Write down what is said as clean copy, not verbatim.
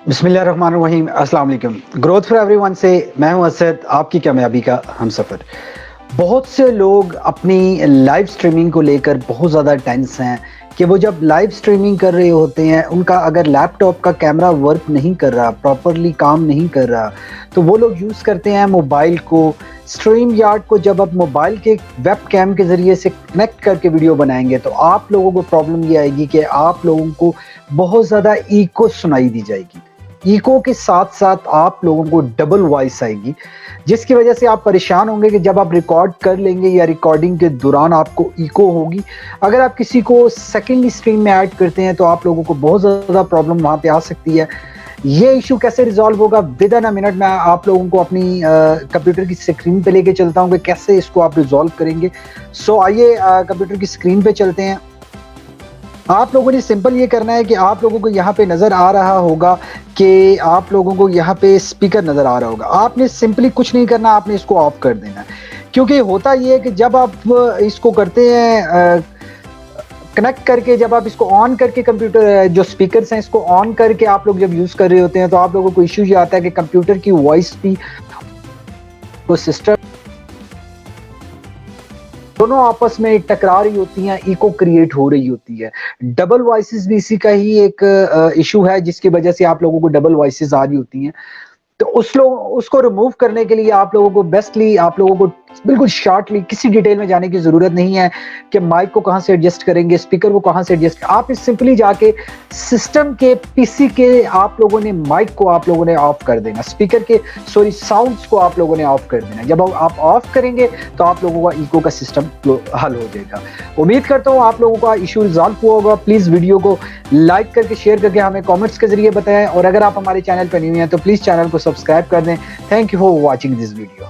बिस्मिल्लाहिर्रहमानिर्रहीम, अस्सलाम वालेकुम। ग्रोथ फॉर एवरीवन से मैं हूं असद, आपकी कामयाबी का हमसफ़र। बहुत से लोग अपनी लाइव स्ट्रीमिंग को लेकर बहुत ज़्यादा टेंस हैं कि वो जब लाइव स्ट्रीमिंग कर रहे होते हैं, उनका अगर लैपटॉप का कैमरा वर्क नहीं कर रहा, प्रॉपर्ली काम नहीं कर रहा, तो वो लोग यूज़ करते हैं मोबाइल को। स्ट्रीम यार्ड को जब आप मोबाइल के वेब कैम के ज़रिए से कनेक्ट करके वीडियो बनाएँगे, तो आप लोगों को प्रॉब्लम ये आएगी कि आप लोगों को बहुत ज़्यादा इको सुनाई दी जाएगी। इको के साथ-साथ आप लोगों को डबल वॉइस आएगी, जिसकी वजह से आप परेशान होंगे कि जब आप रिकॉर्ड कर लेंगे या रिकॉर्डिंग के दौरान आपको इको होगी। अगर आप किसी को सेकेंडरी स्ट्रीम में ऐड करते हैं, तो आप लोगों को बहुत ज़्यादा प्रॉब्लम वहाँ पे आ सकती है। ये इश्यू कैसे रिज़ॉल्व होगा, विद इन अ मिनट मैं आप लोगों को अपनी कंप्यूटर की स्क्रीन पे लेके चलता हूँ कि कैसे इसको आप रिज़ॉल्व करेंगे। सो आइए कंप्यूटर की स्क्रीन पे चलते हैं। आप लोगों ने सिंपल ये करना है कि आप लोगों को यहाँ पे नज़र आ रहा होगा कि आप लोगों को यहाँ पे स्पीकर नज़र आ रहा होगा। आपने सिंपली कुछ नहीं करना, आपने इसको ऑफ कर देना है। क्योंकि होता ये है कि जब आप इसको करते हैं कनेक्ट करके, जब आप इसको ऑन करके कंप्यूटर जो स्पीकर्स हैं इसको ऑन करके आप लोग जब यूज़ कर रहे होते हैं, तो आप लोगों को इश्यू ये आता है कि कंप्यूटर की वॉइस भी तो सिस्टम दोनों आपस में टकरा रही होती हैं, इको क्रिएट हो रही होती है। डबल वॉइसेस भी इसी का ही एक इश्यू है, जिसकी वजह से आप लोगों को डबल वॉइसेस आ रही होती हैं। तो उसको रिमूव करने के लिए आप लोगों को बेस्टली आप लोगों को बिल्कुल शॉर्टली किसी डिटेल में जाने की ज़रूरत नहीं है कि माइक को कहाँ से एडजस्ट करेंगे, स्पीकर को कहाँ से एडजस्ट। आप इस सिंपली जाके सिस्टम के पीसी के आप लोगों ने माइक को आप लोगों ने ऑफ कर देना, स्पीकर के साउंड्स को आप लोगों ने ऑफ कर देना। जब आप ऑफ करेंगे तो आप लोगों का इको का सिस्टम हल हो जाएगा। उम्मीद करता हूँ आप लोगों का इशू रिजॉल्व हुआ होगा। प्लीज़ वीडियो को लाइक करके शेयर करके हमें कमेंट्स के जरिए बताएं, और अगर आप हमारे चैनल पर नहीं हैं तो प्लीज़ चैनल को सब्सक्राइब कर दें। Thank you for watching this video.